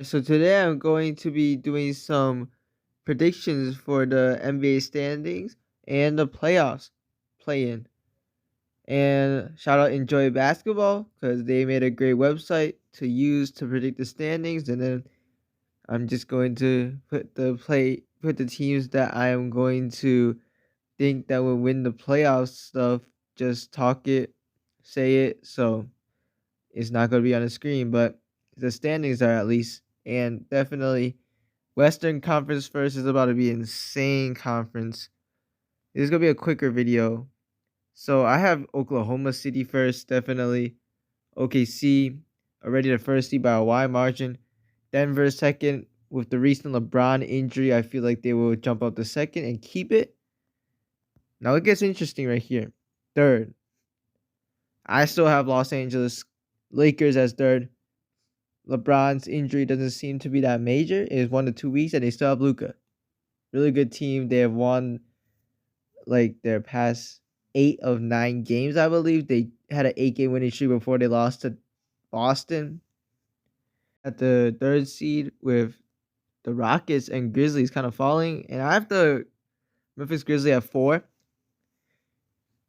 So today I'm going to be doing some predictions for the NBA standings and the playoffs play-in. And shout out Enjoy Basketball because they made a great website to use to predict the standings. And then I'm just going to put the teams that I am going to think that will win the playoff stuff. Just talk it, say it. So it's not going to be on the screen, but the standings are at least. And definitely Western Conference first is about to be insane conference. This is gonna be a quicker video. So I have Oklahoma City first, definitely. OKC already the first seed by a wide margin. Denver second. With the recent LeBron injury, I feel like they will jump up to second and keep it. Now it gets interesting right here. Third, I still have Los Angeles Lakers as third. LeBron's injury doesn't seem to be that major. It is 1 to 2 weeks, and they still have Luka. Really good team. They have won like their past 8 of 9 games, I believe. They had an 8 game winning streak before they lost to Boston at the third seed with the Rockets and Grizzlies kind of falling. And I have the Memphis Grizzlies at 4.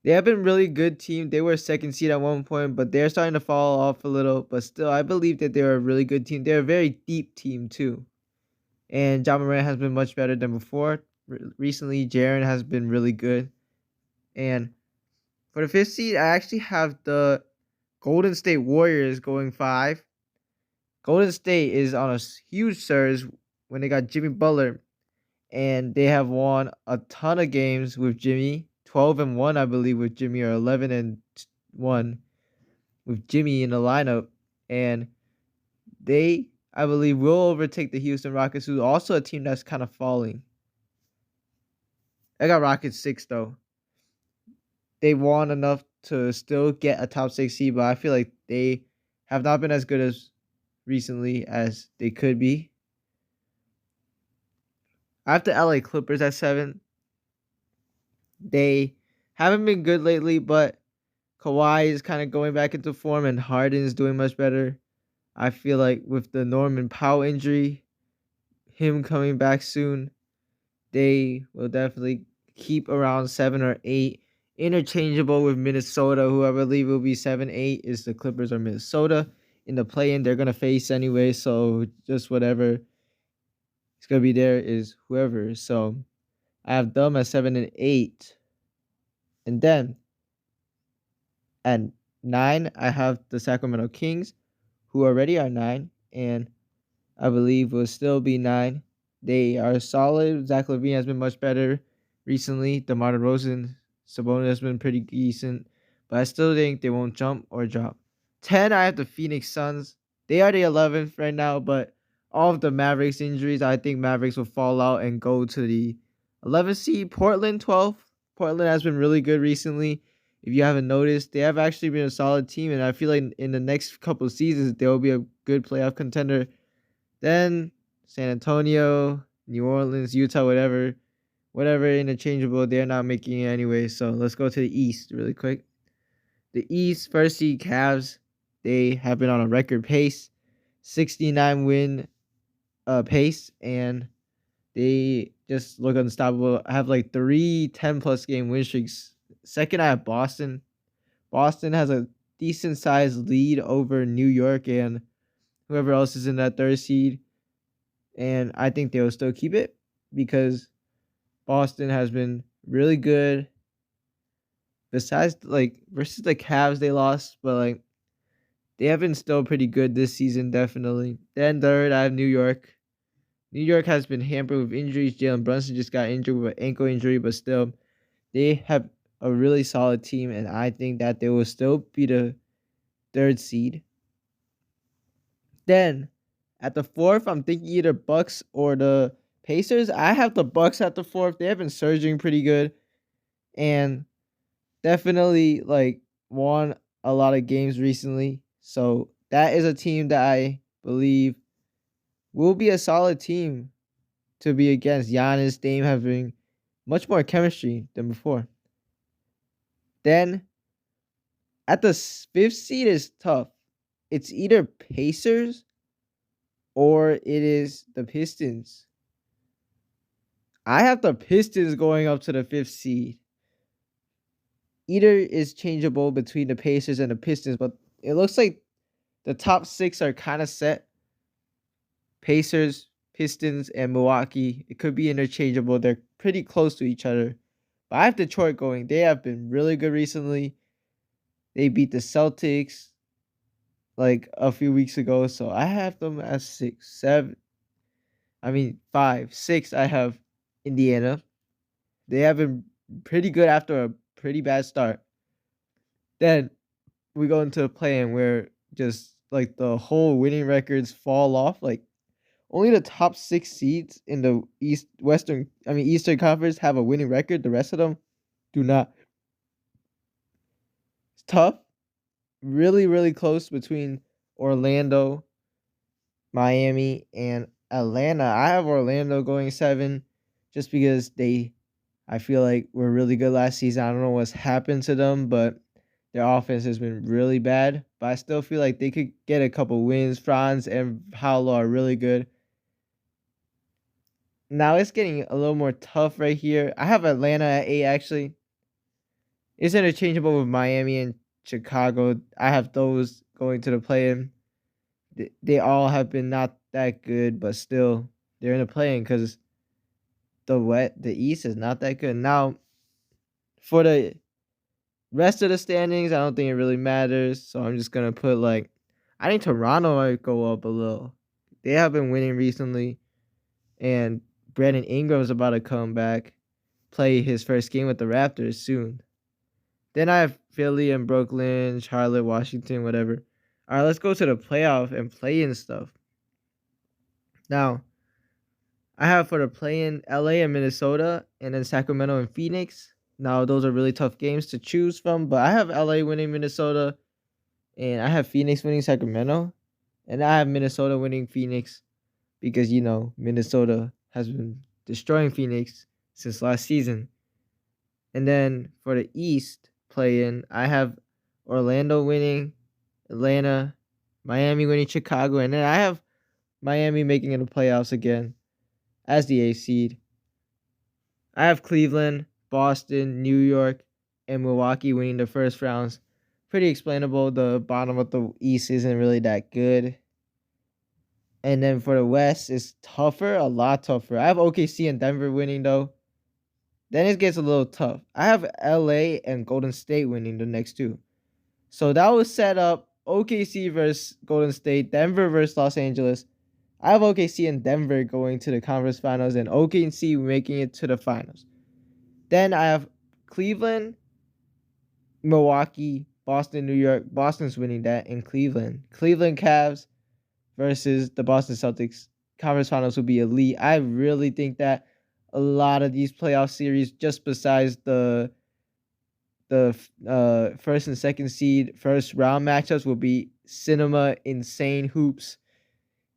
They have been really good team. They were second seed at one point, but they're starting to fall off a little. But still, I believe that they're a really good team. They're a very deep team too. And John Morant has been much better than before. Recently, Jaren has been really good. And for the fifth seed, I actually have the Golden State Warriors going 5. Golden State is on a huge surge when they got Jimmy Butler, and they have won a ton of games with Jimmy. 12-1, I believe, with Jimmy, or 11-1 with Jimmy in the lineup, and they, I believe, will overtake the Houston Rockets, who are also a team that's kind of falling. I got Rockets 6 though. They won enough to still get a top 6 seed, but I feel like they have not been as good as recently as they could be. I have the LA Clippers at 7. They haven't been good lately, but Kawhi is kind of going back into form and Harden is doing much better. I feel like with the Norman Powell injury, him coming back soon, they will definitely keep around 7 or 8. Interchangeable with Minnesota, who I believe will be 7, 8 is the Clippers or Minnesota. In the play-in, they're gonna face anyway, so just whatever it's gonna be there is whoever. So I have them at 7 and 8. And then at 9, I have the Sacramento Kings, who already are 9, and I believe will still be 9. They are solid. Zach LaVine has been much better recently. DeMar DeRozan, Sabonis has been pretty decent, but I still think they won't jump or drop. 10, I have the Phoenix Suns. They are the 11th right now, but all of the Mavericks injuries, I think Mavericks will fall out and go to the 11th seed. Portland 12th. Portland has been really good recently. If you haven't noticed, they have actually been a solid team, and I feel like in the next couple of seasons, they will be a good playoff contender. Then San Antonio, New Orleans, Utah, whatever interchangeable, they're not making it anyway. So let's go to the East really quick. The East first seed Cavs, they have been on a record pace, 69 win pace, and they just look unstoppable. I have like 3 10+ game win streaks. Second, I have Boston. Boston has a decent sized lead over New York and whoever else is in that third seed. And I think they will still keep it because Boston has been really good. Besides, like, versus the Cavs, they lost, but like they have been still pretty good this season, definitely. Then third, I have New York. New York has been hampered with injuries. Jalen Brunson just got injured with an ankle injury, but still, they have a really solid team, and I think that they will still be the third seed. Then at the fourth, I'm thinking either Bucks or the Pacers. I have the Bucks at the fourth. They have been surging pretty good and definitely like won a lot of games recently. So that is a team that I believe will be a solid team to be against. Giannis, Dame having much more chemistry than before. Then at the fifth seed is tough. It's either Pacers or it is the Pistons. I have the Pistons going up to the 5th seed. Either is changeable between the Pacers and the Pistons, but it looks like the top 6 are kind of set. Pacers, Pistons, and Milwaukee. It could be interchangeable. They're pretty close to each other. But I have Detroit going. They have been really good recently. They beat the Celtics like a few weeks ago. So I have them as 6, 7. I mean 5, 6. I have Indiana. They have been pretty good after a pretty bad start. Then we go into a play-in where just like the whole winning records fall off. Like only the top 6 seeds in the Eastern Conference have a winning record. The rest of them do not. It's tough. Really, really close between Orlando, Miami, and Atlanta. I have Orlando going 7 just because I feel like were really good last season. I don't know what's happened to them, but their offense has been really bad. But I still feel like they could get a couple wins. Franz and Paolo are really good. Now it's getting a little more tough right here. I have Atlanta at 8 actually. It's interchangeable with Miami and Chicago. I have those going to the play-in. They all have been not that good, but still they're in the play-in because the East is not that good. Now for the rest of the standings, I don't think it really matters. So I'm just gonna put like I think Toronto might go up a little. They have been winning recently, and Brandon Ingram's about to come back, play his first game with the Raptors soon. Then I have Philly and Brooklyn, Charlotte, Washington, whatever. All right, let's go to the playoff and play-in stuff. Now, I have for the play-in LA and Minnesota, and then Sacramento and Phoenix. Now, those are really tough games to choose from, but I have LA winning Minnesota, and I have Phoenix winning Sacramento, and I have Minnesota winning Phoenix because, Minnesota has been destroying Phoenix since last season. And then for the East play-in, I have Orlando winning, Atlanta, Miami winning Chicago, and then I have Miami making it to playoffs again as the 8th seed. I have Cleveland, Boston, New York, and Milwaukee winning the first rounds. Pretty explainable. The bottom of the East isn't really that good. And then for the West, it's tougher, a lot tougher. I have OKC and Denver winning though. Then it gets a little tough. I have LA and Golden State winning the next 2. So that was set up OKC versus Golden State, Denver versus Los Angeles. I have OKC and Denver going to the conference finals and OKC making it to the finals. Then I have Cleveland, Milwaukee, Boston, New York. Boston's winning that in Cleveland. Cleveland Cavs versus the Boston Celtics. Conference finals will be elite. I really think that a lot of these playoff series, just besides the first and second seed first round matchups, will be cinema insane hoops.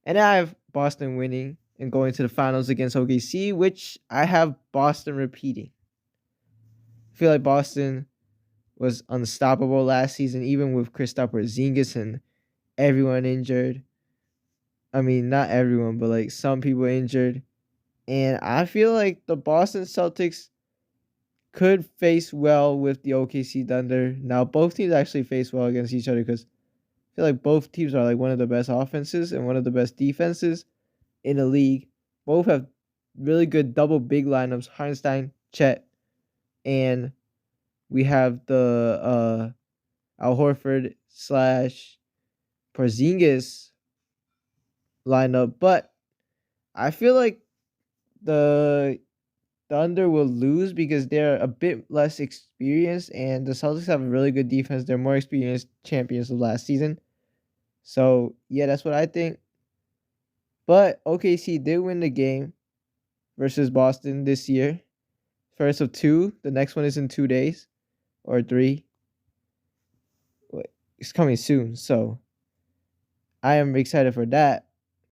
And I have Boston winning and going to the finals against OKC, which I have Boston repeating. I feel like Boston was unstoppable last season, even with Kristaps Porzingis and everyone injured. I mean, not everyone, but like some people injured. And I feel like the Boston Celtics could face well with the OKC Thunder. Now, both teams actually face well against each other because I feel like both teams are like one of the best offenses and one of the best defenses in the league. Both have really good double big lineups, Hartenstein, Chet, and we have the Al Horford / Porzingis lineup. But I feel like the Thunder will lose because they're a bit less experienced, and the Celtics have a really good defense. They're more experienced champions of last season. So, yeah, that's what I think. But OKC did win the game versus Boston this year. First of 2. The next one is in 2 days or 3. It's coming soon. So, I am excited for that.